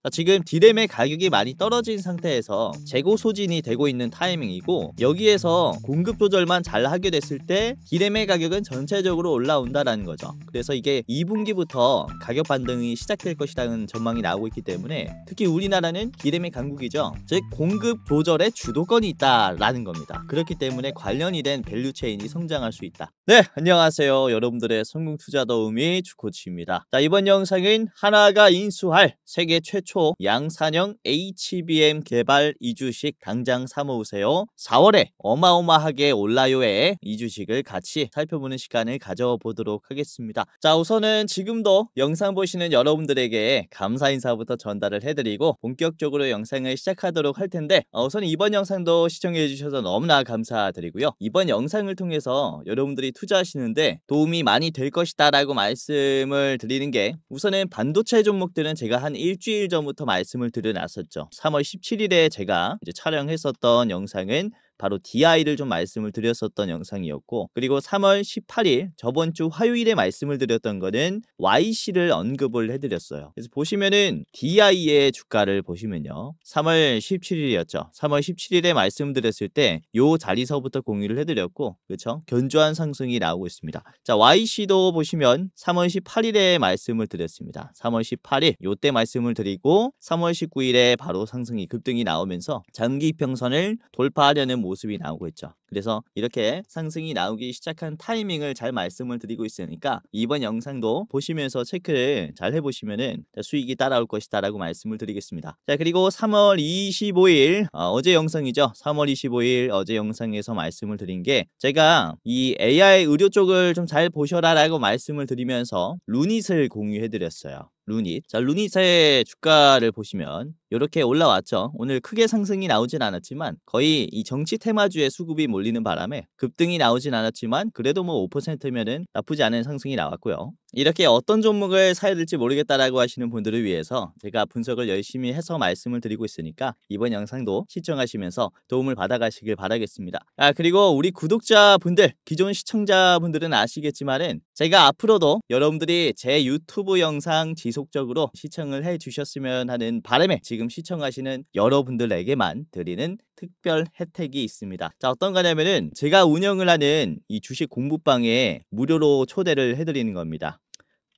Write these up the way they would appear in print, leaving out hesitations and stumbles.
자, 지금 디램의 가격이 많이 떨어진 상태에서 재고 소진이 되고 있는 타이밍이고, 여기에서 공급 조절만 잘 하게 됐을 때 디램의 가격은 전체적으로 올라온다라는 거죠. 그래서 이게 2분기부터 가격 반등이 시작될 것이라는 전망이 나오고 있기 때문에, 특히 우리나라는 디램의 강국이죠. 즉 공급 조절의 주도권이 있다라는 겁니다. 그렇기 때문에 관련이 된 밸류체인이 성장할 수 있다. 네, 안녕하세요. 여러분들의 성공 투자 도우미 주코치입니다. 자, 이번 영상은 하나가 인수할 세계 최초 양산형 HBM 개발 이주식 당장 사모으세요. 4월에 어마어마하게 올라요의 이주식을 같이 살펴보는 시간을 가져보도록 하겠습니다. 자, 우선은 지금도 영상 보시는 여러분들에게 감사 인사부터 전달을 해드리고 본격적으로 영상을 시작하도록 할 텐데, 우선 이번 영상도 시청해 주셔서 너무나 감사드리고요. 이번 영상을 통해서 여러분들이 투자하시는데 도움이 많이 될 것이다 라고 말씀을 드리는 게, 우선은 반도체 종목들은 제가 한 일주일 전부터 말씀을 드려놨었죠. 3월 17일에 제가 이제 촬영했었던 영상은 바로 DI를 좀 말씀을 드렸었던 영상이었고, 그리고 3월 18일 저번 주 화요일에 말씀을 드렸던 거는 YC를 언급을 해드렸어요. 그래서 보시면은 DI의 주가를 보시면요, 3월 17일이었죠. 3월 17일에 말씀드렸을 때 요 자리서부터 공유를 해드렸고, 그렇죠? 견조한 상승이 나오고 있습니다. 자, YC도 보시면 3월 18일에 말씀을 드렸습니다. 3월 18일 요때 말씀을 드리고 3월 19일에 바로 상승이 급등이 나오면서 장기 이평선을 돌파하려는 모습이 나오고 있죠. 그래서 이렇게 상승이 나오기 시작한 타이밍을 잘 말씀을 드리고 있으니까 이번 영상도 보시면서 체크를 잘 해보시면은 수익이 따라올 것이다 라고 말씀을 드리겠습니다. 자, 그리고 3월 25일 어제 영상이죠. 3월 25일 어제 영상에서 말씀을 드린 게, 제가 이 AI 의료 쪽을 좀 잘 보셔라 라고 말씀을 드리면서 루닛을 공유해 드렸어요. 루닛. 자, 루닛의 주가를 보시면 이렇게 올라왔죠. 오늘 크게 상승이 나오진 않았지만 거의 이 정치 테마주의 수급이 몰리는 바람에 급등이 나오진 않았지만 그래도 뭐 5%면은 나쁘지 않은 상승이 나왔고요. 이렇게 어떤 종목을 사야 될지 모르겠다라고 하시는 분들을 위해서 제가 분석을 열심히 해서 말씀을 드리고 있으니까 이번 영상도 시청하시면서 도움을 받아가시길 바라겠습니다. 그리고 우리 구독자분들, 기존 시청자분들은 아시겠지만은 제가 앞으로도 여러분들이 제 유튜브 영상 지속적으로 시청을 해주셨으면 하는 바람에 지금 시청하시는 여러분들에게만 드리는 특별 혜택이 있습니다. 자, 어떤 거냐면은 제가 운영을 하는 이 주식 공부방에 무료로 초대를 해드리는 겁니다.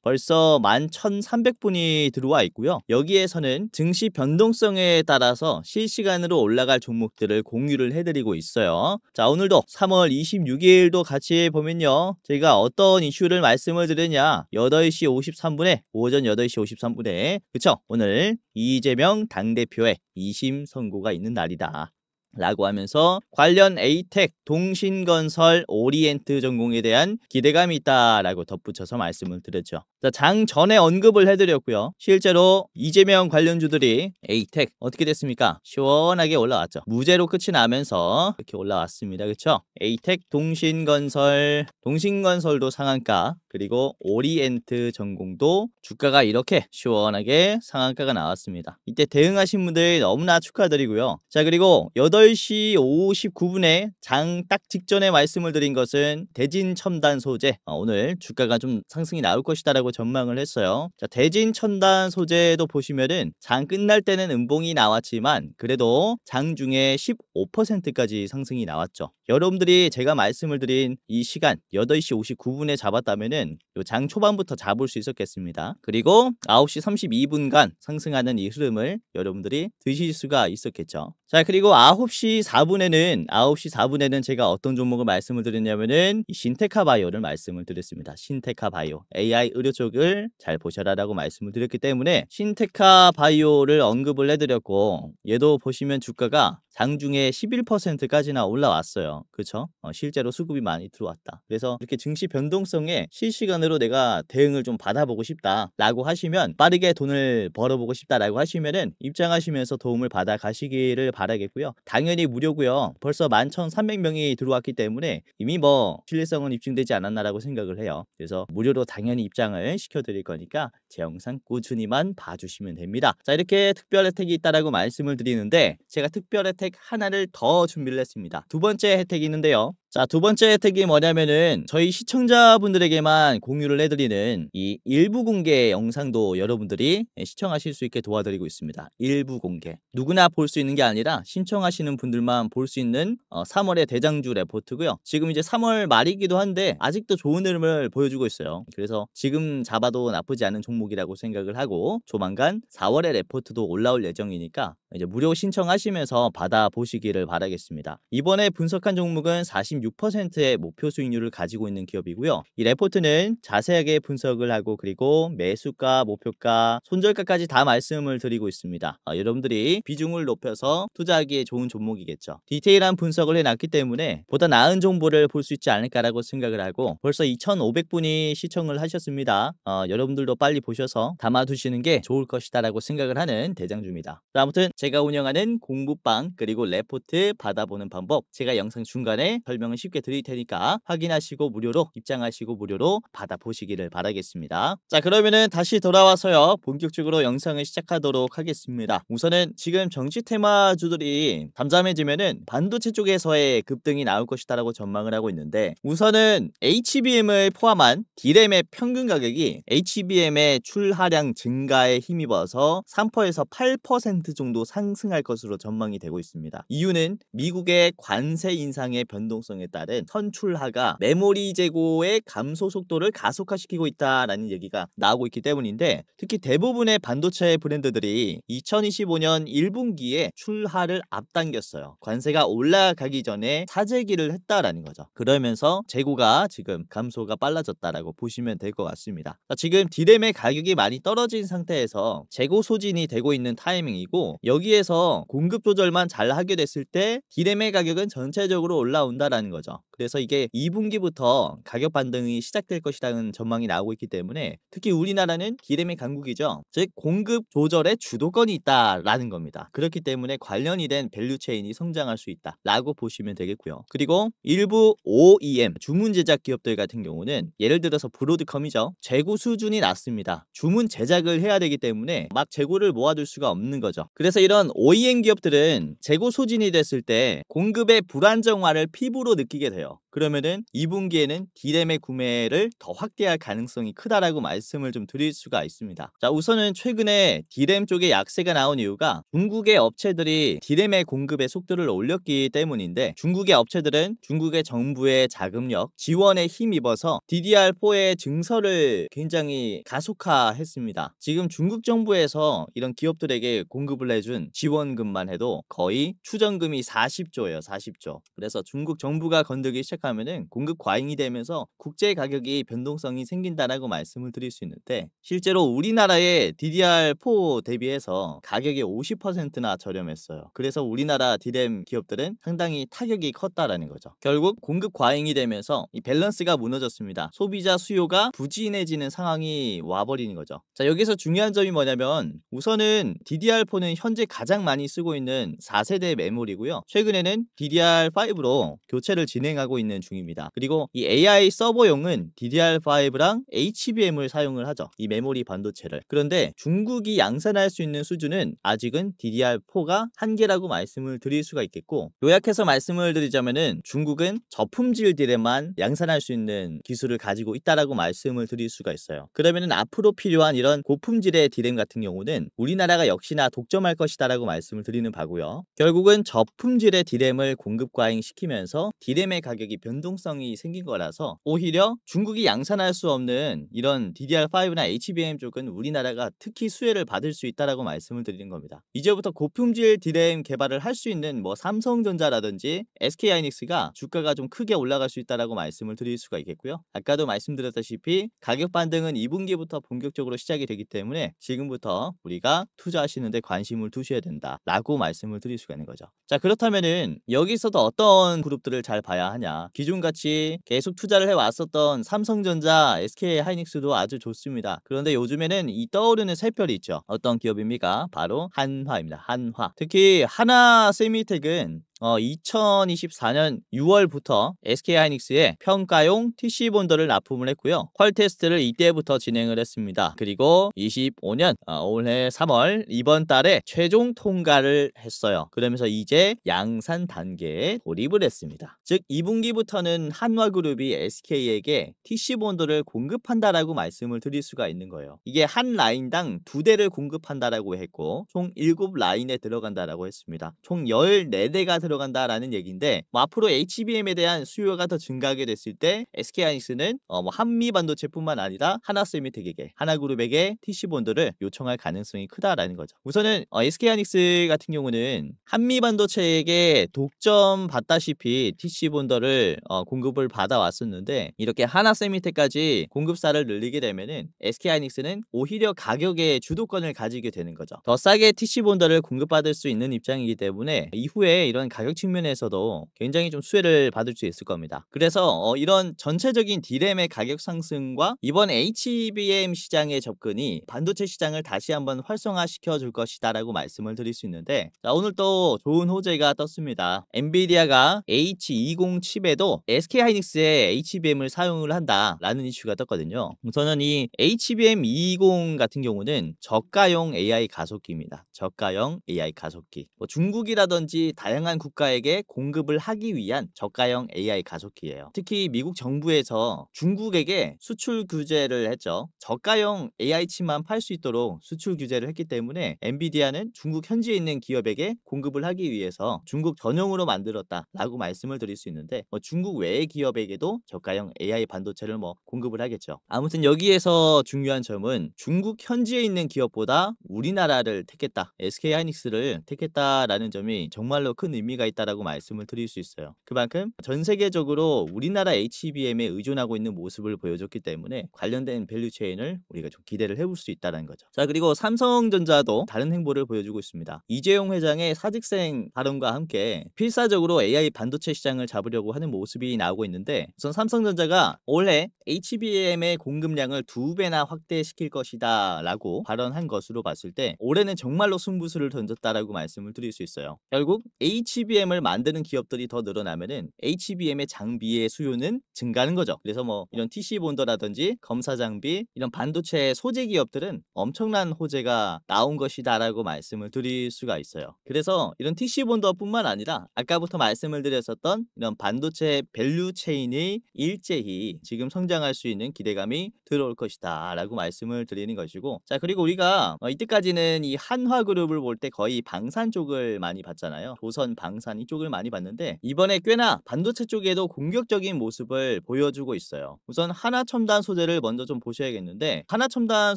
벌써 11,300분이 들어와 있고요. 여기에서는 증시 변동성에 따라서 실시간으로 올라갈 종목들을 공유를 해드리고 있어요. 자, 오늘도 3월 26일도 같이 보면요, 제가 어떤 이슈를 말씀을 드리냐, 8시 53분에 오전 8시 53분에 그쵸? 오늘 이재명 당대표의 2심 선고가 있는 날이다 라고 하면서 관련 에이텍, 동신건설, 오리엔트 전공에 대한 기대감이 있다라고 덧붙여서 말씀을 드렸죠. 자, 장 전에 언급을 해드렸고요. 실제로 이재명 관련주들이 에이텍 어떻게 됐습니까? 시원하게 올라왔죠. 무죄로 끝이 나면서 이렇게 올라왔습니다. 그렇죠? 에이텍, 동신건설도 상한가, 그리고 오리엔트 전공도 주가가 이렇게 시원하게 상한가가 나왔습니다. 이때 대응하신 분들 너무나 축하드리고요. 자, 그리고 8시 59분에 장 딱 직전에 말씀을 드린 것은 대진 첨단 소재, 오늘 주가가 좀 상승이 나올 것이다 라고 전망을 했어요. 자, 대진 첨단 소재도 보시면은 장 끝날 때는 음봉이 나왔지만 그래도 장 중에 15%까지 상승이 나왔죠. 여러분들이 제가 말씀을 드린 이 시간 8시 59분에 잡았다면은 요 장 초반부터 잡을 수 있었겠습니다. 그리고 9시 32분간 상승하는 이 흐름을 여러분들이 드실 수가 있었겠죠. 자, 그리고 9시 4분에는 제가 어떤 종목을 말씀을 드렸냐면은 신테카 바이오를 말씀을 드렸습니다. 신테카 바이오, AI 의료 쪽을 잘 보셔라라고 말씀을 드렸기 때문에 신테카 바이오를 언급을 해드렸고, 얘도 보시면 주가가 장중에 11%까지나 올라왔어요. 그렇죠? 실제로 수급이 많이 들어왔다. 그래서 이렇게 증시 변동성에 실시간으로 내가 대응을 좀 받아보고 싶다라고 하시면, 빠르게 돈을 벌어보고 싶다라고 하시면은 입장하시면서 도움을 받아 가시기를 바라겠고요. 당연히 무료고요. 벌써 11,300명이 들어왔기 때문에 이미 뭐 신뢰성은 입증되지 않았나라고 생각을 해요. 그래서 무료로 당연히 입장을 시켜드릴 거니까 제 영상 꾸준히만 봐주시면 됩니다. 자, 이렇게 특별 혜택이 있다라고 말씀을 드리는데 제가 특별 혜택 하나를 더 준비를 했습니다. 두 번째 혜택이 있는데요. 자, 두 번째 혜택이 뭐냐면은 저희 시청자분들에게만 공유를 해드리는 이 일부 공개 영상도 여러분들이 시청하실 수 있게 도와드리고 있습니다. 일부 공개. 누구나 볼 수 있는 게 아니라 신청하시는 분들만 볼 수 있는 3월의 대장주 레포트고요. 지금 이제 3월 말이기도 한데 아직도 좋은 흐름을 보여주고 있어요. 그래서 지금 잡아도 나쁘지 않은 종목이라고 생각을 하고 조만간 4월의 레포트도 올라올 예정이니까 이제 무료 신청하시면서 받아보시기를 바라겠습니다. 이번에 분석한 종목은 46%의 목표 수익률을 가지고 있는 기업이고요. 이 레포트는 자세하게 분석을 하고 그리고 매수가, 목표가, 손절가까지 다 말씀을 드리고 있습니다. 여러분들이 비중을 높여서 투자하기에 좋은 종목이겠죠. 디테일한 분석을 해놨기 때문에 보다 나은 정보를 볼 수 있지 않을까라고 생각을 하고 벌써 2,500분이 시청을 하셨습니다. 여러분들도 빨리 보셔서 담아두시는 게 좋을 것이다라고 생각을 하는 대장주입니다. 아무튼 제가 운영하는 공부방 그리고 레포트 받아보는 방법 제가 영상 중간에 설명을 쉽게 드릴 테니까 확인하시고 무료로 입장하시고 무료로 받아보시기를 바라겠습니다. 자, 그러면은 다시 돌아와서요 본격적으로 영상을 시작하도록 하겠습니다. 우선은 지금 정치 테마주들이 잠잠해지면은 반도체 쪽에서의 급등이 나올 것이다라고 전망을 하고 있는데 우선은 HBM을 포함한 D램의 평균 가격이 HBM의 출하량 증가에 힘입어서 3%에서 8% 정도 상승할 것으로 전망이 되고 있습니다. 이유는 미국의 관세 인상의 변동성에 따른 선출하가 메모리 재고의 감소 속도를 가속화시키고 있다라는 얘기가 나오고 있기 때문인데 특히 대부분의 반도체 브랜드들이 2025년 1분기에 출하를 앞당겼어요. 관세가 올라가기 전에 사재기를 했다라는 거죠. 그러면서 재고가 지금 감소가 빨라졌다라고 보시면 될 것 같습니다. 지금 D램의 가격이 많이 떨어진 상태에서 재고 소진이 되고 있는 타이밍이고 여기에서 공급 조절만 잘 하게 됐을 때 D램의 가격은 전체적으로 올라온다라는 거죠. 그래서 이게 2분기부터 가격 반등이 시작될 것이라는 전망이 나오고 있기 때문에 특히 우리나라는 D램의 강국이죠. 즉 공급 조절의 주도권이 있다라는 겁니다. 그렇기 때문에 관련이 된 밸류체인이 성장할 수 있다라고 보시면 되겠고요. 그리고 일부 OEM 주문 제작 기업들 같은 경우는 예를 들어서 브로드컴이죠. 재고 수준이 낮습니다. 주문 제작을 해야 되기 때문에 막 재고를 모아둘 수가 없는 거죠. 그래서 이런 OEM 기업들은 재고 소진이 됐을 때 공급의 불안정화를 피부로 느끼게 돼요. 그러면은 2분기에는 D램의 구매를 더 확대할 가능성이 크다라고 말씀을 좀 드릴 수가 있습니다. 자, 우선은 최근에 D램 쪽에 약세가 나온 이유가 중국의 업체들이 D램의 공급의 속도를 올렸기 때문인데 중국의 업체들은 중국의 정부의 자금력 지원에 힘입어서 DDR4의 증설을 굉장히 가속화했습니다. 지금 중국 정부에서 이런 기업들에게 공급을 해준 지원금만 해도 거의 추정금이 40조예요. 40조. 그래서 중국 정부가 건들기 시작하면은 공급 과잉이 되면서 국제 가격이 변동성이 생긴다라고 말씀을 드릴 수 있는데 실제로 우리나라의 DDR4 대비해서 가격이 50%나 저렴했어요. 그래서 우리나라 D램 기업들은 상당히 타격이 컸다라는 거죠. 결국 공급 과잉이 되면서 이 밸런스가 무너졌습니다. 소비자 수요가 부진해지는 상황이 와버리는 거죠. 자, 여기서 중요한 점이 뭐냐면 우선은 DDR4는 현재 가장 많이 쓰고 있는 4세대 메모리고요. 최근에는 DDR5로 교체를 진행하고 있는 중입니다. 그리고 이 AI 서버용은 DDR5랑 HBM을 사용을 하죠. 이 메모리 반도체를. 그런데 중국이 양산할 수 있는 수준은 아직은 DDR4가 한계라고 말씀을 드릴 수가 있겠고 요약해서 말씀을 드리자면은 중국은 저품질 D램만 양산할 수 있는 기술을 가지고 있다라고 말씀을 드릴 수가 있어요. 그러면은 앞으로 필요한 이런 고품질의 D램 같은 경우는 우리나라가 역시나 독점할 것이다라고 말씀을 드리는 바고요. 결국은 저품질의 D램을 공급 과잉시키면서 D램의 가격이 변동성이 생긴 거라서 오히려 중국이 양산할 수 없는 이런 DDR5나 HBM 쪽은 우리나라가 특히 수혜를 받을 수 있다라고 말씀을 드리는 겁니다. 이제부터 고품질 D램 개발을 할 수 있는 뭐 삼성전자라든지 SK하이닉스가 주가가 좀 크게 올라갈 수 있다라고 말씀을 드릴 수가 있겠고요. 아까도 말씀드렸다시피 가격 반등은 2분기부터 본격적으로 시작이 되기 때문에 지금부터 우리가 투자하시는데 관심을 두셔야 된다라고 말씀을 드릴 수가 있는 거죠. 자, 그렇다면은 여기서도 어떤 그룹들을 잘 봐야 하냐. 기존같이 계속 투자를 해왔었던 삼성전자, SK하이닉스도 아주 좋습니다. 그런데 요즘에는 이 떠오르는 샛별이 있죠. 어떤 기업입니까? 바로 한화입니다. 한화. 특히 하나세미텍은 2024년 6월부터 SK하이닉스에 평가용 TC 본더를 납품을 했고요. 퀄 테스트를 이때부터 진행을 했습니다. 그리고 25년 올해 3월 이번 달에 최종 통과를 했어요. 그러면서 이제 양산 단계에 돌입을 했습니다. 즉 2분기부터는 한화그룹이 SK에게 TC 본더를 공급한다라고 말씀을 드릴 수가 있는 거예요. 이게 한 라인당 2대를 공급한다라고 했고 총 7라인에 들어간다라고 했습니다. 총 14대가 들어간다라는 얘기인데 앞으로 HBM에 대한 수요가 더 증가하게 됐을 때 SK하이닉스는 한미 반도체뿐만 아니라 하나세미텍에게 하나그룹에게 TC 본더를 요청할 가능성이 크다라는 거죠. 우선은 SK하이닉스 같은 경우는 한미 반도체에게 독점 받다시피 TC 본더를 공급을 받아왔었는데 이렇게 하나세미텍까지 공급사를 늘리게 되면은 SK하이닉스는 오히려 가격의 주도권을 가지게 되는 거죠. 더 싸게 TC 본더를 공급받을 수 있는 입장이기 때문에 이후에 이런 가격 측면에서도 굉장히 좀 수혜를 받을 수 있을 겁니다. 그래서 이런 전체적인 D램의 가격 상승과 이번 HBM 시장의 접근이 반도체 시장을 다시 한번 활성화시켜 줄 것이다 라고 말씀을 드릴 수 있는데 자, 오늘 또 좋은 호재가 떴습니다. 엔비디아가 H20 칩에도 SK하이닉스의 HBM을 사용을 한다 라는 이슈가 떴거든요. 우선은 이 HBM 220 같은 경우는 저가용 AI 가속기입니다. 저가용 AI 가속기. 중국이라든지 다양한 국가에게 공급을 하기 위한 저가형 AI 가속기예요. 특히 미국 정부에서 중국에게 수출 규제를 했죠. 저가형 AI 칩만 팔 수 있도록 수출 규제를 했기 때문에 엔비디아는 중국 현지에 있는 기업에게 공급을 하기 위해서 중국 전용으로 만들었다라고 말씀을 드릴 수 있는데 중국 외의 기업에게도 저가형 AI 반도체를 공급을 하겠죠. 아무튼 여기에서 중요한 점은 중국 현지에 있는 기업보다 우리나라를 택했다. SK하이닉스를 택했다라는 점이 정말로 큰 의미가 있다라고 말씀을 드릴 수 있어요. 그만큼 전 세계적으로 우리나라 HBM에 의존하고 있는 모습을 보여줬기 때문에 관련된 밸류 체인을 우리가 좀 기대를 해볼 수 있다는 거죠. 자, 그리고 삼성전자도 다른 행보를 보여주고 있습니다. 이재용 회장의 사직생 발언과 함께 필사적으로 AI 반도체 시장을 잡으려고 하는 모습이 나오고 있는데 우선 삼성전자가 올해 HBM의 공급량을 2배나 확대시킬 것이다 라고 발언한 것으로 봤을 때 올해는 정말로 승부수를 던졌다라고 말씀을 드릴 수 있어요. 결국 HBM을 만드는 기업들이 더 늘어나면은 HBM의 장비의 수요는 증가하는 거죠. 그래서 이런 TC 본더라든지 검사 장비 이런 반도체 소재 기업들은 엄청난 호재가 나온 것이다라고 말씀을 드릴 수가 있어요. 그래서 이런 TC 본더뿐만 아니라 아까부터 말씀을 드렸었던 이런 반도체 밸류 체인이 일제히 지금 성장할 수 있는 기대감이 들어올 것이다라고 말씀을 드리는 것이고 자 그리고 우리가 이때까지는 이 한화그룹을 볼 때 거의 방산 쪽을 많이 봤잖아요. 조선 방산 이쪽을 많이 봤는데 이번에 꽤나 반도체 쪽에도 공격적인 모습을 보여주고 있어요. 우선 하나첨단 소재를 먼저 좀 보셔야겠는데 하나첨단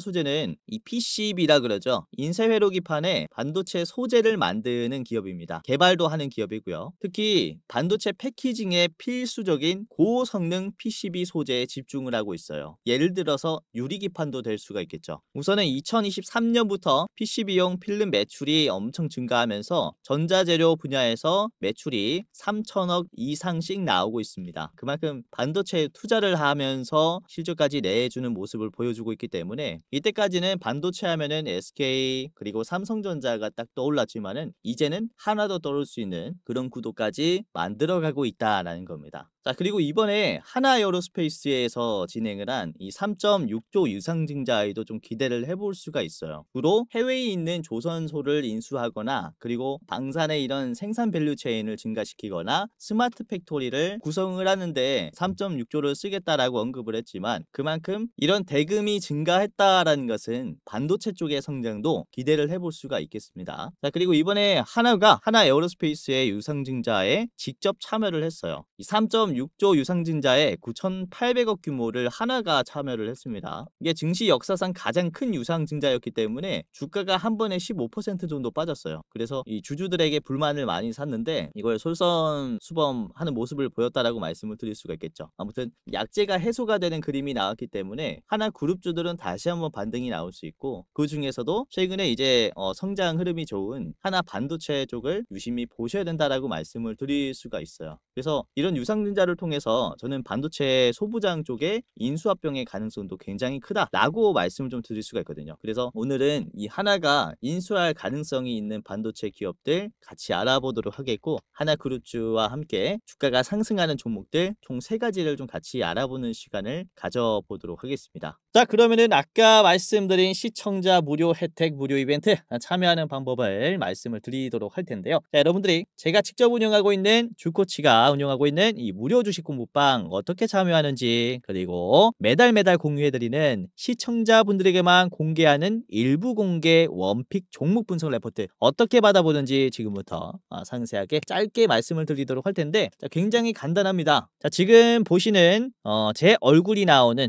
소재는 이 PCB라 그러죠. 인쇄회로기판에 반도체 소재를 만드는 기업입니다. 개발도 하는 기업이고요. 특히 반도체 패키징에 필수적인 고성능 PCB 소재에 집중을 하고 있어요. 예를 들어서 유리기판도 될 수가 있겠죠. 우선은 2023년부터 PCB용 필름 매출이 엄청 증가하면서 전자재료 분야에서 매출이 3천억 이상씩 나오고 있습니다. 그만큼 반도체에 투자를 하면서 실적까지 내주는 모습을 보여주고 있기 때문에 이때까지는 반도체 하면은 SK 그리고 삼성전자가 딱 떠올랐지만은 이제는 하나 더 떠올 수 있는 그런 구도까지 만들어가고 있다라는 겁니다. 자 그리고 이번에 하나에어로스페이스에서 진행을 한 이 3.6조 유상증자에도 좀 기대를 해볼 수가 있어요. 주로 해외에 있는 조선소를 인수하거나 그리고 방산의 이런 생산 밸류 체인을 증가시키거나 스마트 팩토리를 구성을 하는데 3.6조를 쓰겠다라고 언급을 했지만 그만큼 이런 대금이 증가했다라는 것은 반도체 쪽의 성장도 기대를 해볼 수가 있겠습니다. 자 그리고 이번에 하나가 하나에어로스페이스의 유상증자에 직접 참여를 했어요. 이 3.6조 유상증자에 9,800억 규모를 하나가 참여를 했습니다. 이게 증시 역사상 가장 큰 유상증자였기 때문에 주가가 한 번에 15% 정도 빠졌어요. 그래서 이 주주들에게 불만을 많이 샀는데 이걸 솔선수범하는 모습을 보였다라고 말씀을 드릴 수가 있겠죠. 아무튼 약재가 해소가 되는 그림이 나왔기 때문에 하나 그룹주들은 다시 한번 반등이 나올 수 있고 그 중에서도 최근에 이제 성장 흐름이 좋은 하나 반도체 쪽을 유심히 보셔야 된다라고 말씀을 드릴 수가 있어요. 그래서 이런 유상증자를 통해서 저는 반도체 소부장 쪽에 인수합병의 가능성도 굉장히 크다라고 말씀을 좀 드릴 수가 있거든요. 그래서 오늘은 이 하나가 인수할 가능성이 있는 반도체 기업들 같이 알아보도록 보도록 하겠고, 하나그룹주와 함께 주가가 상승하는 종목들 총 3가지를 좀 같이 알아보는 시간을 가져보도록 하겠습니다. 자, 그러면은 아까 말씀드린 시청자 무료 혜택 무료 이벤트 참여하는 방법을 말씀을 드리도록 할 텐데요. 자, 여러분들이 제가 직접 운영하고 있는 주코치가 운영하고 있는 이 무료 주식 공부방 어떻게 참여하는지, 그리고 매달 공유해드리는 시청자분들에게만 공개하는 일부 공개 원픽 종목 분석 레포트 어떻게 받아보는지 지금부터 상세하게 짧게 말씀을 드리도록 할 텐데, 자, 굉장히 간단합니다. 자, 지금 보시는 제 얼굴이 나오는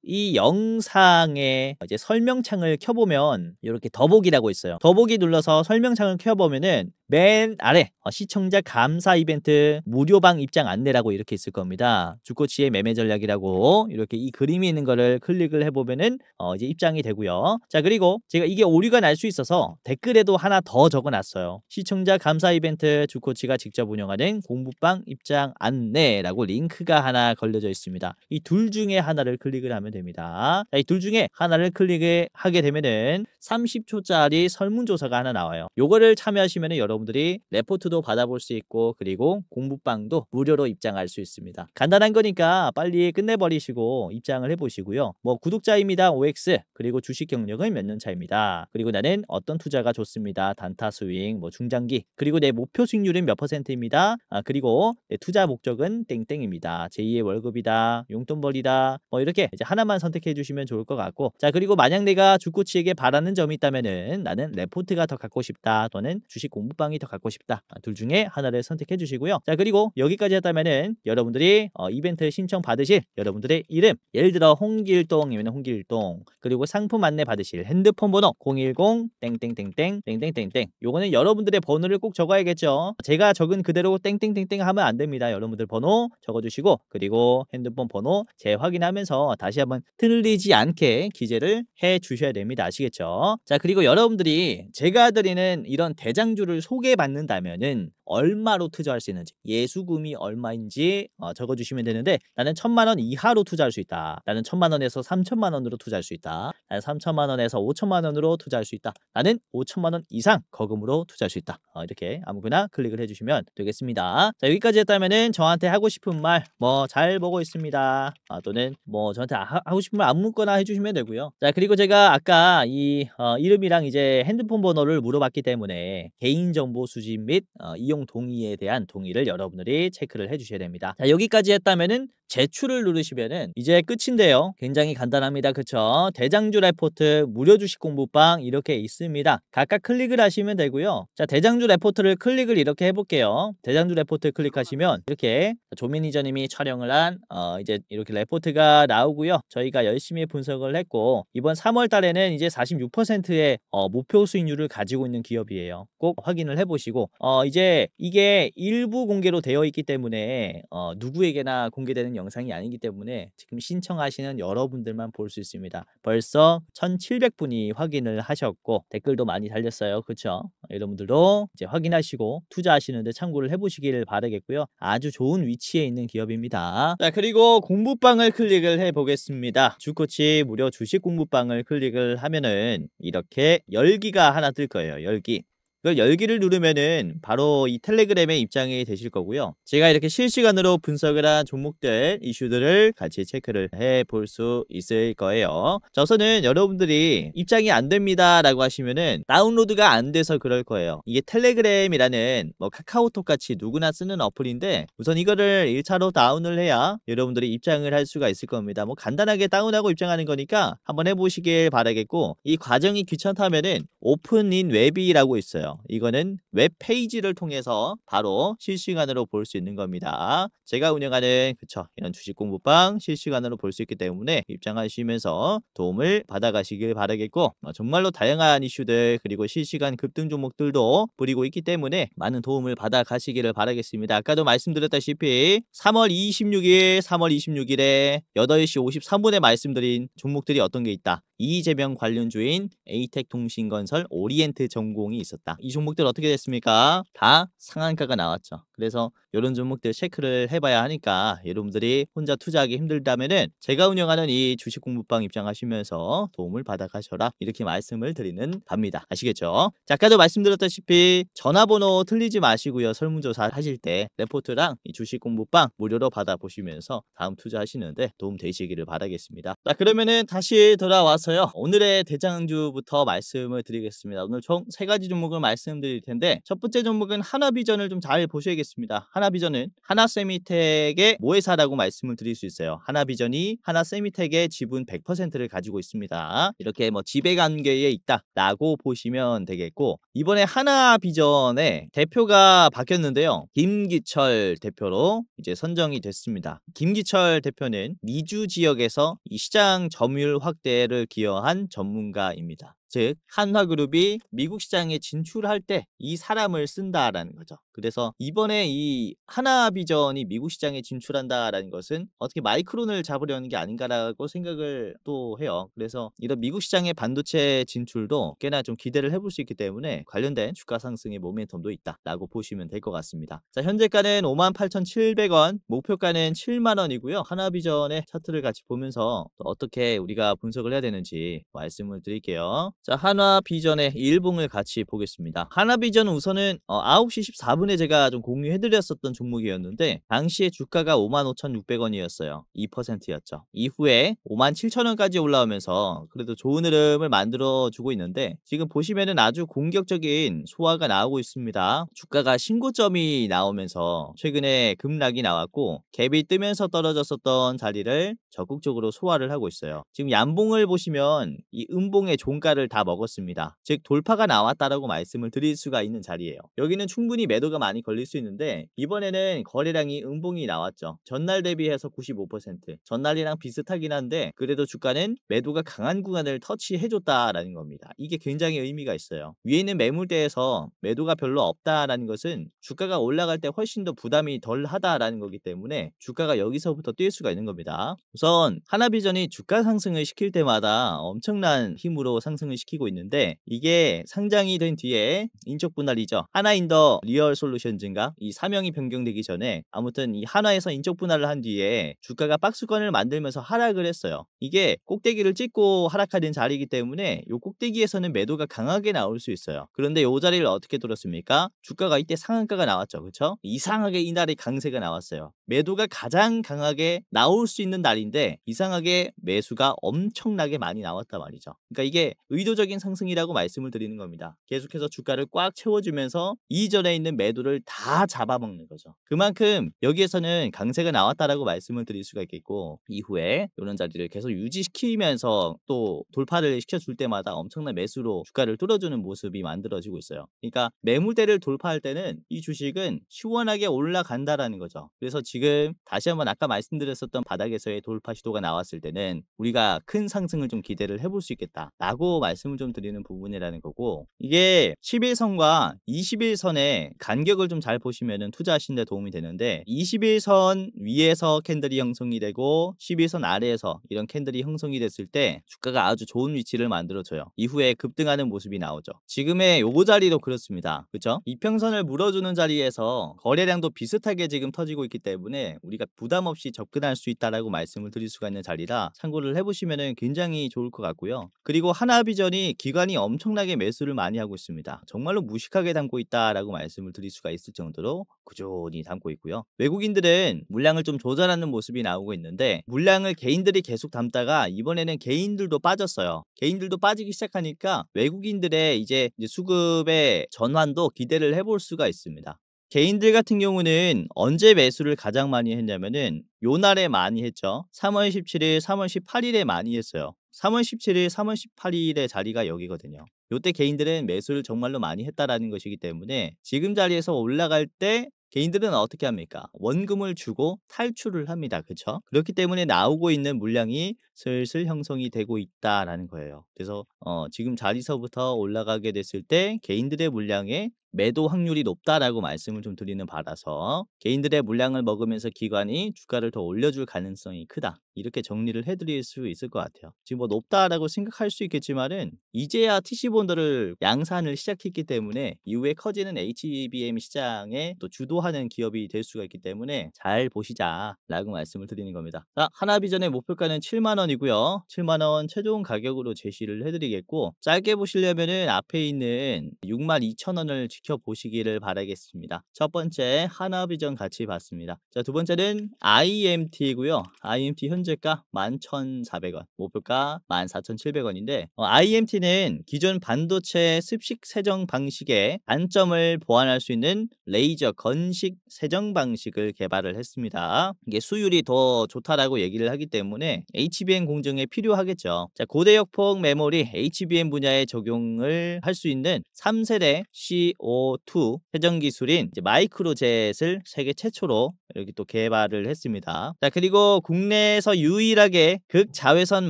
이 영상의 이제 설명창을 켜보면 이렇게 더보기라고 있어요. 더보기 눌러서 설명창을 켜보면은 맨 아래 시청자 감사 이벤트 무료방 입장 안내라고 이렇게 있을 겁니다. 주코치의 매매 전략이라고 이렇게 이 그림이 있는 거를 클릭을 해보면은 이제 입장이 되고요. 자, 그리고 제가 이게 오류가 날 수 있어서 댓글에도 하나 더 적어놨어요. 시청자 감사 이벤트 주코치가 직접 운영하는 공부방 입장 안내라고 링크가 하나 걸려져 있습니다. 이 둘 중에 하나를 클릭을 하면 됩니다. 이 둘 중에 하나를 클릭을 하게 되면은 30초짜리 설문조사가 하나 나와요. 요거를 참여하시면은 여러분들이 레포트도 받아볼 수 있고, 그리고 공부방도 무료로 입장할 수 있습니다. 간단한 거니까 빨리 끝내버리시고 입장을 해보시고요. 뭐 구독자입니다. OX, 그리고 주식 경력은 몇 년 차입니다. 그리고 나는 어떤 투자가 좋습니다. 단타 스윙, 뭐 중장기, 그리고 내 목표 수익률은 몇 %입니다. 그리고 내 투자 목적은 땡땡입니다. 제2의 월급이다, 용돈벌이다, 뭐 이렇게 이제 하나만 선택해 주시면 좋을 것 같고, 자, 그리고 만약 내가 주코치에게 바라는 점이 있다면은 나는 레포트가 더 갖고 싶다, 또는 주식 공부방이 더 갖고 싶다, 둘 중에 하나를 선택해 주시고요. 자, 그리고 여기까지 했다면은 여러분들이 이벤트 신청 받으실 여러분들의 이름, 예를 들어 홍길동이면 홍길동, 그리고 상품 안내 받으실 핸드폰 번호 010 땡땡땡땡 땡땡땡땡, 요거는 여러분들의 번호를 꼭 적어야겠죠. 제가 적은 그대로 땡땡땡땡 하면 안 됩니다. 여러분들 번호 적어주시고, 그리고 핸드폰 번호 재확인하면서 다시 한번 틀리지 않게 기재를 해 주셔야 됩니다. 아시겠죠? 자, 그리고 여러분들이 제가 드리는 이런 대장주를 소개받는다면은 얼마로 투자할 수 있는지, 예수금이 얼마인지 적어주시면 되는데, 나는 1000만 원 이하로 투자할 수 있다, 나는 1000만 원에서 3000만 원으로 투자할 수 있다, 나는 3000만 원에서 5000만 원으로 투자할 수 있다, 나는 5000만 원 이상 거금으로 투자할 수 있다, 이렇게 아무거나 클릭을 해주시면 되겠습니다. 자, 여기까지 했다면은 저한테 하고 싶은 말, 뭐 잘 보고 있습니다, 또는 뭐 저한테 하고 싶은 말 아무거나 해주시면 되고요. 자, 그리고 제가 아까 이 이름이랑 이제 핸드폰 번호를 물어봤기 때문에 개인정보 수집 및 이용 동의에 대한 동의를 여러분들이 체크를 해주셔야 됩니다. 자, 여기까지 했다면은 제출을 누르시면은 이제 끝인데요. 굉장히 간단합니다. 그쵸? 대장주 레포트 무료 주식 공부방 이렇게 있습니다. 각각 클릭을 하시면 되고요. 자, 대장주 레포트를 클릭을 이렇게 해볼게요. 대장주 레포트 클릭하시면 이렇게 조매니저님이 촬영을 한 이제 이렇게 레포트가 나오고요. 저희가 열심히 분석을 했고, 이번 3월 달에는 이제 46%의 목표 수익률을 가지고 있는 기업이에요. 꼭 확인을 해보시고, 이제 이게 일부 공개로 되어 있기 때문에 누구에게나 공개되는 영상이 아니기 때문에 지금 신청하시는 여러분들만 볼 수 있습니다. 벌써 1700분이 확인을 하셨고 댓글도 많이 달렸어요. 그쵸? 여러분들도 이제 확인하시고 투자하시는데 참고를 해보시기를 바라겠고요. 아주 좋은 위치에 있는 기업입니다. 자, 그리고 공부방을 클릭을 해보겠습니다. 주코치 무료 주식 공부방을 클릭을 하면은 이렇게 열기가 하나 뜰 거예요. 열기. 그 열기를 누르면은 바로 이 텔레그램에 입장이 되실 거고요. 제가 이렇게 실시간으로 분석을 한 종목들, 이슈들을 같이 체크를 해 볼 수 있을 거예요. 자, 우선은 여러분들이 입장이 안 됩니다 라고 하시면은 다운로드가 안 돼서 그럴 거예요. 이게 텔레그램이라는 뭐 카카오톡 같이 누구나 쓰는 어플인데, 우선 이거를 1차로 다운을 해야 여러분들이 입장을 할 수가 있을 겁니다. 뭐 간단하게 다운하고 입장하는 거니까 한번 해보시길 바라겠고, 이 과정이 귀찮다면은 오픈인 웹이라고 있어요. 이거는 웹페이지를 통해서 바로 실시간으로 볼 수 있는 겁니다. 제가 운영하는 이런 주식 공부방 실시간으로 볼 수 있기 때문에 입장하시면서 도움을 받아가시길 바라겠고, 정말로 다양한 이슈들 그리고 실시간 급등 종목들도 뿌리고 있기 때문에 많은 도움을 받아가시기를 바라겠습니다. 아까도 말씀드렸다시피 3월 26일에 8시 53분에 말씀드린 종목들이 어떤 게 있다. 이재명 관련주인 에이텍통신건설, 오리엔트 전공이 있었다. 이 종목들 어떻게 됐습니까? 다 상한가가 나왔죠. 그래서 이런 종목들 체크를 해봐야 하니까 여러분들이 혼자 투자하기 힘들다면은 제가 운영하는 이 주식 공부방 입장하시면서 도움을 받아가셔라 이렇게 말씀을 드리는 바입니다. 아시겠죠? 자, 아까도 말씀드렸다시피 전화번호 틀리지 마시고요. 설문조사 하실 때 레포트랑 이 주식 공부방 무료로 받아보시면서 다음 투자하시는데 도움 되시기를 바라겠습니다. 자, 그러면은 다시 돌아와서요. 오늘의 대장주부터 말씀을 드리겠습니다. 오늘 총 3가지 종목을 말씀드릴 텐데 첫 번째 종목은 하나비전을 좀 잘 보셔야겠습니다. 하나비전은 하나세미텍의 모회사라고 말씀을 드릴 수 있어요. 하나비전이 하나세미텍의 지분 100%를 가지고 있습니다. 이렇게 뭐 지배관계에 있다라고 보시면 되겠고, 이번에 하나비전의 대표가 바뀌었는데요. 김기철 대표로 이제 선정이 됐습니다. 김기철 대표는 미주 지역에서 이 시장 점유율 확대를 기여한 전문가입니다. 즉 한화그룹이 미국 시장에 진출할 때 이 사람을 쓴다라는 거죠. 그래서 이번에 이 하나비전이 미국 시장에 진출한다라는 것은 어떻게 마이크론을 잡으려는 게 아닌가라고 생각을 또 해요. 그래서 이런 미국 시장의 반도체 진출도 꽤나 좀 기대를 해볼 수 있기 때문에 관련된 주가 상승의 모멘텀도 있다라고 보시면 될 것 같습니다. 자, 현재가는 58,700원, 목표가는 7만원이고요. 하나비전의 차트를 같이 보면서 또 어떻게 우리가 분석을 해야 되는지 말씀을 드릴게요. 자, 하나비전의 일봉을 같이 보겠습니다. 하나비전은 우선은 9시 14분에 제가 좀 공유해드렸었던 종목이었는데 당시에 주가가 55,600원이었어요. 2%였죠. 이후에 57,000원까지 올라오면서 그래도 좋은 흐름을 만들어주고 있는데 지금 보시면은 아주 공격적인 소화가 나오고 있습니다. 주가가 신고점이 나오면서 최근에 급락이 나왔고 갭이 뜨면서 떨어졌었던 자리를 적극적으로 소화를 하고 있어요. 지금 양봉을 보시면 이 음봉의 종가를 다 먹었습니다. 즉 돌파가 나왔다라고 말씀을 드릴 수가 있는 자리예요. 여기는 충분히 매도가 많이 걸릴 수 있는데 이번에는 거래량이 음봉이 나왔죠. 전날 대비해서 95%, 전날이랑 비슷하긴 한데 그래도 주가는 매도가 강한 구간을 터치해줬다라는 겁니다. 이게 굉장히 의미가 있어요. 위에 있는 매물대에서 매도가 별로 없다라는 것은 주가가 올라갈 때 훨씬 더 부담이 덜 하다라는 거기 때문에 주가가 여기서부터 뛸 수가 있는 겁니다. 우선 하나비전이 주가 상승을 시킬 때마다 엄청난 힘으로 상승을 시키고 있는데 이게 상장이 된 뒤에 인적 분할이죠. 하나인더 리얼 솔루션즈인가 이 사명이 변경되기 전에 아무튼 이 한화에서 인적 분할을 한 뒤에 주가가 박스권을 만들면서 하락을 했어요. 이게 꼭대기를 찍고 하락하는 자리이기 때문에 이 꼭대기에서는 매도가 강하게 나올 수 있어요. 그런데 이 자리를 어떻게 뚫었습니까? 주가가 이때 상한가가 나왔죠. 그렇죠? 이상하게 이날에 강세가 나왔어요. 매도가 가장 강하게 나올 수 있는 날인데 이상하게 매수가 엄청나게 많이 나왔단 말이죠. 그러니까 이게 의도적인 상승이라고 말씀을 드리는 겁니다. 계속해서 주가를 꽉 채워주면서 이전에 있는 매도를 다 잡아먹는 거죠. 그만큼 여기에서는 강세가 나왔다라고 말씀을 드릴 수가 있겠고 이후에 이런 자리를 계속 유지시키면서 또 돌파를 시켜줄 때마다 엄청난 매수로 주가를 뚫어주는 모습이 만들어지고 있어요. 그러니까 매물대를 돌파할 때는 이 주식은 시원하게 올라간다라는 거죠. 그래서 지금 다시 한번 아까 말씀드렸었던 바닥에서의 돌파 시도가 나왔을 때는 우리가 큰 상승을 좀 기대를 해볼 수 있겠다라고 말씀을 좀 드리는 부분이라는 거고 이게 11선과 21선의 간격을 좀 잘 보시면은 투자하시는 데 도움이 되는데 21선 위에서 캔들이 형성이 되고 11선 아래에서 이런 캔들이 형성이 됐을 때 주가가 아주 좋은 위치를 만들어줘요. 이후에 급등하는 모습이 나오죠. 지금의 요 자리도 그렇습니다. 그렇죠? 이평선을 물어주는 자리에서 거래량도 비슷하게 지금 터지고 있기 때문에 우리가 부담 없이 접근할 수 있다라고 말씀을 드릴 수가 있는 자리라 참고를 해보시면 굉장히 좋을 것 같고요. 그리고 하나비전이 기관이 엄청나게 매수를 많이 하고 있습니다. 정말로 무식하게 담고 있다라고 말씀을 드릴 수가 있을 정도로 꾸준히 담고 있고요. 외국인들은 물량을 좀 조절하는 모습이 나오고 있는데 물량을 개인들이 계속 담다가 이번에는 개인들도 빠졌어요. 개인들도 빠지기 시작하니까 외국인들의 이제 수급의 전환도 기대를 해볼 수가 있습니다. 개인들 같은 경우는 언제 매수를 가장 많이 했냐면은 요 날에 많이 했죠. 3월 17일, 3월 18일에 많이 했어요. 3월 17일, 3월 18일의 자리가 여기거든요. 요때 개인들은 매수를 정말로 많이 했다라는 것이기 때문에 지금 자리에서 올라갈 때 개인들은 어떻게 합니까? 원금을 주고 탈출을 합니다. 그렇죠? 그렇기 때문에 나오고 있는 물량이 슬슬 형성이 되고 있다라는 거예요. 그래서 지금 자리서부터 올라가게 됐을 때 개인들의 물량에 매도 확률이 높다라고 말씀을 좀 드리는 바라서 개인들의 물량을 먹으면서 기관이 주가를 더 올려줄 가능성이 크다. 이렇게 정리를 해드릴 수 있을 것 같아요. 지금 뭐 높다라고 생각할 수 있겠지만은 이제야 TC본들을 양산을 시작했기 때문에 이후에 커지는 HBM 시장에 또 주도하는 기업이 될 수가 있기 때문에 잘 보시자라고 말씀을 드리는 겁니다. 자, 하나비전의 목표가는 7만 원이고요. 7만 원 최종 가격으로 제시를 해드리겠고 짧게 보시려면은 앞에 있는 6만 2천 원을 지켜보시기를 바라겠습니다. 첫 번째 하나비전 같이 봤습니다. 자, 두 번째는 IMT고요. IMT 현재가 11,400원, 목표가 14,700원인데 IMT는 기존 반도체 습식 세정 방식의 단점을 보완할 수 있는 레이저 건식 세정 방식을 개발을 했습니다. 이게 수율이 더 좋다라고 얘기를 하기 때문에 HBM 공정에 필요하겠죠. 자, 고대역폭 메모리 HBM 분야에 적용을 할 수 있는 3세대 CO2 세정 기술인 마이크로젯을 세계 최초로 이렇게 또 개발을 했습니다. 자, 그리고 국내에서 유일하게 극자외선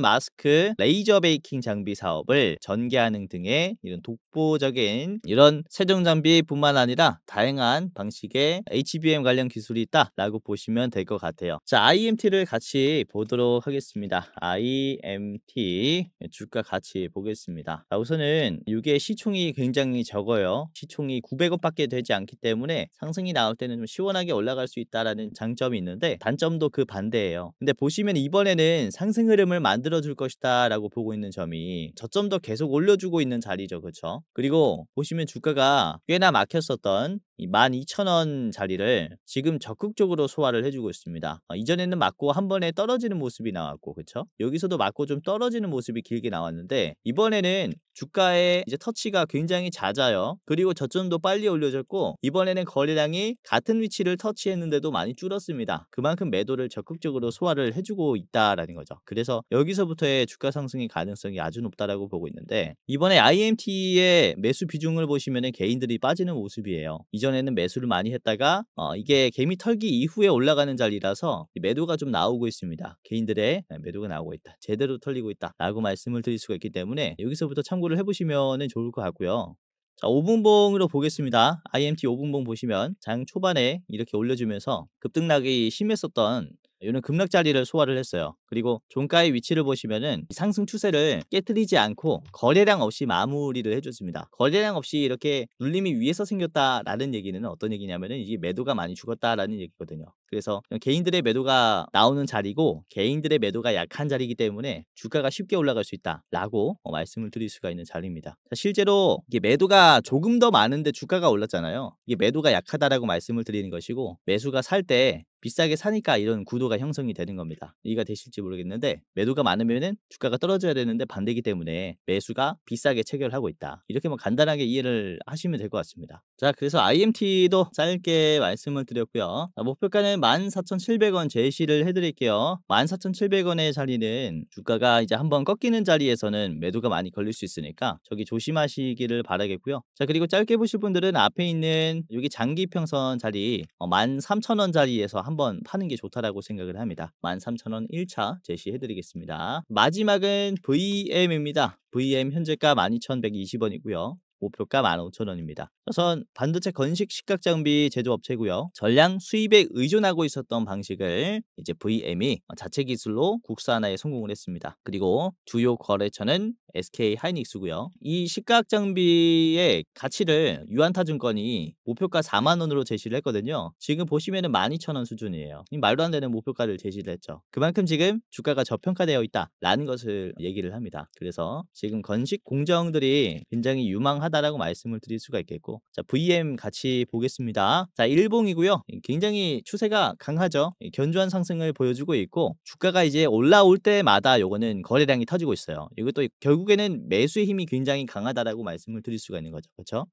마스크 레이저 베이킹 장비 사업을 전개하는 등의 이런 독보적인 이런 세정 장비뿐만 아니라 다양한 방식의 HBM 관련 기술이 있다라고 보시면 될 것 같아요. 자, IMT를 같이 보도록 하겠습니다. IMT 주가 같이 보겠습니다. 자, 우선은 이게 시총이 굉장히 적어요. 시총이 900원밖에 되지 않기 때문에 상승이 나올 때는 좀 시원하게 올라갈 수 있다라는 장점이 있는데 단점도 그 반대예요. 근데 보시면 이번에는 상승 흐름을 만들어 줄 것이다 라고 보고 있는 점이 저점도 계속 올려주고 있는 자리죠. 그렇죠? 그리고 보시면 주가가 꽤나 막혔었던 이 12,000원 자리를 지금 적극적으로 소화를 해주고 있습니다. 이전에는 맞고 한 번에 떨어지는 모습이 나왔고, 그렇죠? 여기서도 맞고 좀 떨어지는 모습이 길게 나왔는데 이번에는 주가의 이제 터치가 굉장히 잦아요. 그리고 저점도 빨리 올려졌고 이번에는 거래량이 같은 위치를 터치했는데도 많이 줄었습니다. 그만큼 매도를 적극적으로 소화를 해주고 있다라는 거죠. 그래서 여기서부터의 주가 상승의 가능성이 아주 높다라고 보고 있는데 이번에 IMT의 매수 비중을 보시면은 개인들이 빠지는 모습이에요. 이전에는 매수를 많이 했다가 이게 개미 털기 이후에 올라가는 자리라서 매도가 좀 나오고 있습니다. 개인들의 매도가 나오고 있다. 제대로 털리고 있다. 라고 말씀을 드릴 수가 있기 때문에 여기서부터 참고를 해보시면 좋을 것 같고요. 자, 5분봉으로 보겠습니다. IMT 5분봉 보시면 장 초반에 이렇게 올려주면서 급등락이 심했었던 이런 급락 자리를 소화를 했어요. 그리고 종가의 위치를 보시면은 상승 추세를 깨뜨리지 않고 거래량 없이 마무리를 해줬습니다. 거래량 없이 이렇게 눌림이 위에서 생겼다라는 얘기는 어떤 얘기냐면은 이게 매도가 많이 죽었다라는 얘기거든요. 그래서 개인들의 매도가 나오는 자리고 개인들의 매도가 약한 자리이기 때문에 주가가 쉽게 올라갈 수 있다라고 말씀을 드릴 수가 있는 자리입니다. 자, 실제로 이게 매도가 조금 더 많은데 주가가 올랐잖아요. 이게 매도가 약하다라고 말씀을 드리는 것이고 매수가 살 때 비싸게 사니까 이런 구도가 형성이 되는 겁니다. 이해가 되실지 모르겠는데 매도가 많으면은 주가가 떨어져야 되는데 반대이기 때문에 매수가 비싸게 체결하고 있다. 이렇게 뭐 간단하게 이해를 하시면 될 것 같습니다. 자, 그래서 IMT도 짧게 말씀을 드렸고요. 목표가는 14,700원 제시를 해드릴게요. 14,700원의 자리는 주가가 이제 한번 꺾이는 자리에서는 매도가 많이 걸릴 수 있으니까 저기 조심하시기를 바라겠고요. 자, 그리고 짧게 보실 분들은 앞에 있는 여기 장기평선 자리 13,000원 자리에서 한번 파는 게 좋다라고 생각을 합니다. 13,000원 1차 제시해드리겠습니다. 마지막은 VM입니다. VM 현재가 12,120원이고요. 목표가 15,000원입니다. 우선 반도체 건식 식각 장비 제조업체고요. 전량 수입에 의존하고 있었던 방식을 이제 VM이 자체 기술로 국산화에 성공을 했습니다. 그리고 주요 거래처는 SK 하이닉스고요. 이 식각 장비의 가치를 유한타증권이 목표가 4만 원으로 제시를 했거든요. 지금 보시면은 12,000원 수준이에요. 말도 안 되는 목표가를 제시를 했죠. 그만큼 지금 주가가 저평가되어 있다라는 것을 얘기를 합니다. 그래서 지금 건식 공정들이 굉장히 유망하다라고 말씀을 드릴 수가 있겠고, 자, VM 같이 보겠습니다. 자, 일봉이고요. 굉장히 추세가 강하죠. 견조한 상승을 보여주고 있고 주가가 이제 올라올 때마다 요거는 거래량이 터지고 있어요. 이것도 결국에는 매수의 힘이 굉장히 강하다라고 말씀을 드릴 수가 있는 거죠. 그렇죠?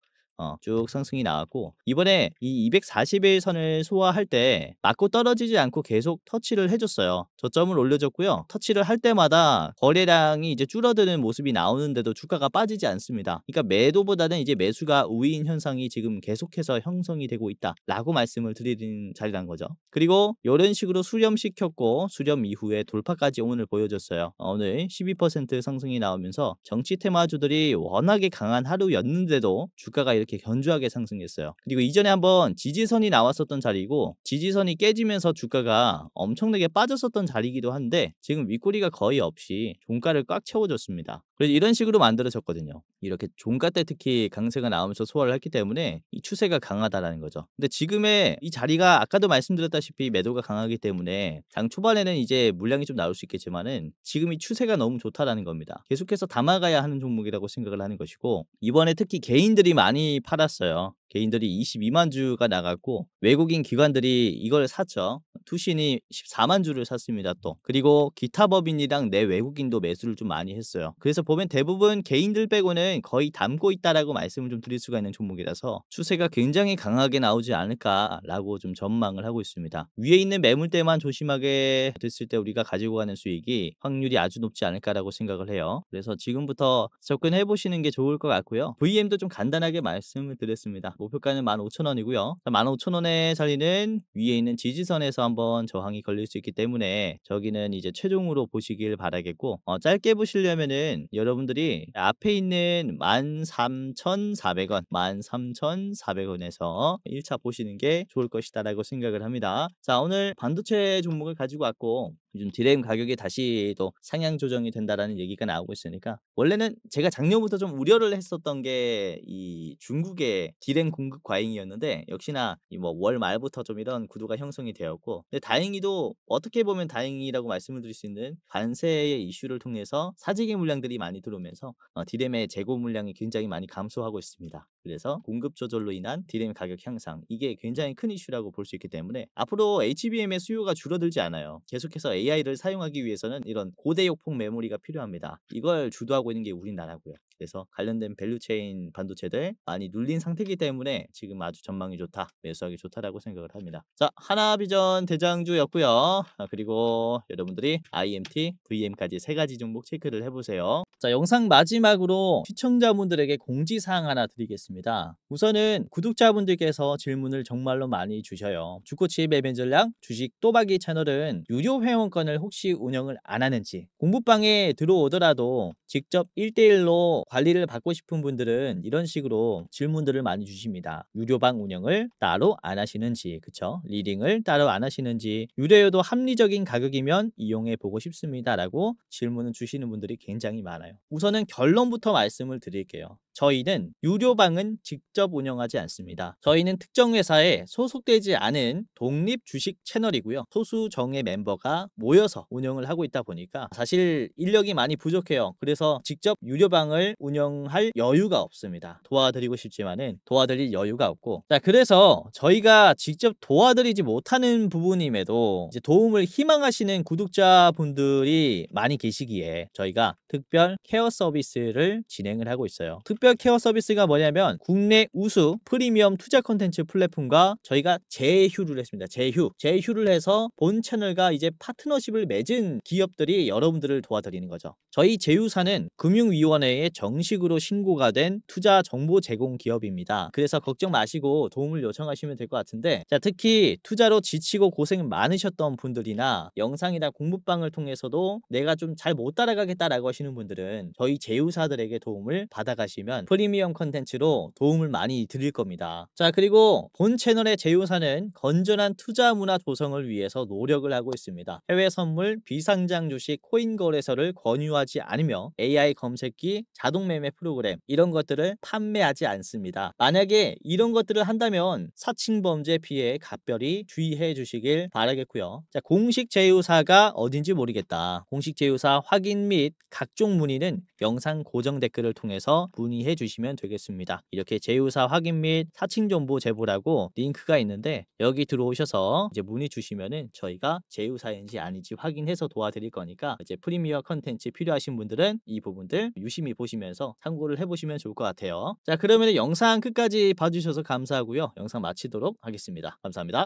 쭉 상승이 나왔고 이번에 이 240일 선을 소화할 때 맞고 떨어지지 않고 계속 터치를 해줬어요. 저점을 올려줬고요. 터치를 할 때마다 거래량이 이제 줄어드는 모습이 나오는데도 주가가 빠지지 않습니다. 그러니까 매도보다는 이제 매수가 우위인 현상이 지금 계속해서 형성이 되고 있다라고 말씀을 드리는 자리란 거죠. 그리고 이런 식으로 수렴시켰고 수렴 이후에 돌파까지 오늘 보여줬어요. 오늘 12% 상승이 나오면서 정치 테마주들이 워낙에 강한 하루였는데도 주가가 이렇게 이렇게 견조하게 상승했어요. 그리고 이전에 한번 지지선이 나왔었던 자리고 지지선이 깨지면서 주가가 엄청나게 빠졌었던 자리이기도 한데 지금 윗꼬리가 거의 없이 종가를 꽉 채워줬습니다. 그래서 이런 식으로 만들어졌거든요. 이렇게 종가 때 특히 강세가 나오면서 소화를 했기 때문에 이 추세가 강하다라는 거죠. 근데 지금의 이 자리가 아까도 말씀드렸다시피 매도가 강하기 때문에 장 초반에는 이제 물량이 좀 나올 수 있겠지만은 지금 이 추세가 너무 좋다라는 겁니다. 계속해서 담아가야 하는 종목이라고 생각을 하는 것이고 이번에 특히 개인들이 많이 팔았어요. 개인들이 22만 주가 나갔고 외국인 기관들이 이걸 샀죠. 투신이 14만 주를 샀습니다 또. 그리고 기타 법인이랑 내 외국인도 매수를 좀 많이 했어요. 그래서 보면 대부분 개인들 빼고는 거의 담고 있다라고 말씀을 좀 드릴 수가 있는 종목이라서 추세가 굉장히 강하게 나오지 않을까라고 좀 전망을 하고 있습니다. 위에 있는 매물대만 조심하게 됐을 때 우리가 가지고 가는 수익이 확률이 아주 높지 않을까라고 생각을 해요. 그래서 지금부터 접근해 보시는 게 좋을 것 같고요. VM도 좀 간단하게 말씀을 드렸습니다. 목표가는 15,000원이고요. 15,000원의 자리는 위에 있는 지지선에서 한번 저항이 걸릴 수 있기 때문에 저기는 이제 최종으로 보시길 바라겠고 짧게 보시려면은 여러분들이 앞에 있는 13,400원 13,400원에서 1차 보시는 게 좋을 것이다 라고 생각을 합니다. 자, 오늘 반도체 종목을 가지고 왔고 요즘 디램 가격이 다시 또 상향 조정이 된다라는 얘기가 나오고 있으니까 원래는 제가 작년부터 좀 우려를 했었던 게 이 중국의 디램 공급 과잉이었는데 역시나 월 말부터 좀 이런 구도가 형성이 되었고 근데 다행히도 어떻게 보면 다행이라고 말씀을 드릴 수 있는 관세의 이슈를 통해서 사재기 물량들이 많이 들어오면서 디램의 재고 물량이 굉장히 많이 감소하고 있습니다. 그래서 공급 조절로 인한 디램 가격 향상 이게 굉장히 큰 이슈라고 볼 수 있기 때문에 앞으로 HBM의 수요가 줄어들지 않아요. 계속해서 AI를 사용하기 위해서는 이런 고대역폭 메모리가 필요합니다. 이걸 주도하고 있는 게 우리나라고요. 그래서 관련된 밸류체인 반도체들 많이 눌린 상태이기 때문에 지금 아주 전망이 좋다, 매수하기 좋다라고 생각을 합니다. 자, 하나비전 대장주였고요. 그리고 여러분들이 IMT, VM까지 세 가지 종목 체크를 해보세요. 자, 영상 마지막으로 시청자분들에게 공지사항 하나 드리겠습니다. 우선은 구독자분들께서 질문을 정말로 많이 주셔요. 주코치 매매 전략 주식 또박이 채널은 유료 회원권을 혹시 운영을 안 하는지, 공부방에 들어오더라도 직접 1대1로 관리를 받고 싶은 분들은 이런 식으로 질문들을 많이 주십니다. 유료방 운영을 따로 안 하시는지, 그쵸? 리딩을 따로 안 하시는지, 유료여도 합리적인 가격이면 이용해 보고 싶습니다 라고 질문을 주시는 분들이 굉장히 많아요. 우선은 결론부터 말씀을 드릴게요. 저희는 유료방은 직접 운영하지 않습니다. 저희는 특정 회사에 소속되지 않은 독립 주식 채널이고요. 소수 정예 멤버가 모여서 운영을 하고 있다 보니까 사실 인력이 많이 부족해요. 그래서 직접 유료방을 운영할 여유가 없습니다. 도와드리고 싶지만은 도와드릴 여유가 없고, 자, 그래서 저희가 직접 도와드리지 못하는 부분임에도 이제 도움을 희망하시는 구독자분들이 많이 계시기에 저희가 특별 케어 서비스를 진행을 하고 있어요. 특별 케어 서비스가 뭐냐면 국내 우수 프리미엄 투자 콘텐츠 플랫폼과 저희가 제휴를 했습니다. 제휴를 해서 본 채널과 이제 파트너십을 맺은 기업들이 여러분들을 도와드리는 거죠. 저희 제휴사는 금융위원회에 정식으로 신고가 된 투자 정보 제공 기업입니다. 그래서 걱정 마시고 도움을 요청하시면 될 것 같은데, 자, 특히 투자로 지치고 고생 많으셨던 분들이나 영상이나 공부방을 통해서도 내가 좀 잘 못 따라가겠다라고 하시는 분들은 저희 제휴사들에게 도움을 받아가시면 프리미엄 컨텐츠로 도움을 많이 드릴 겁니다. 자, 그리고 본 채널의 제휴사는 건전한 투자 문화 조성을 위해서 노력을 하고 있습니다. 해외 선물, 비상장 주식, 코인 거래소를 권유하지 않으며 AI 검색기, 자동 매매 프로그램 이런 것들을 판매하지 않습니다. 만약에 이런 것들을 한다면 사칭 범죄 피해에 각별히 주의해 주시길 바라겠고요. 자, 공식 제휴사가 어딘지 모르겠다. 공식 제휴사 확인 및 각종 문의는 영상 고정 댓글을 통해서 문의해 주시면 되겠습니다. 이렇게 제휴사 확인 및 사칭 정보 제보라고 링크가 있는데 여기 들어오셔서 이제 문의 주시면은 저희가 제휴사인지 아닌지 확인해서 도와드릴 거니까 이제 프리미어 컨텐츠 필요하신 분들은 이 부분들 유심히 보시면서 참고를 해보시면 좋을 것 같아요. 자, 그러면 영상 끝까지 봐주셔서 감사하고요. 영상 마치도록 하겠습니다. 감사합니다.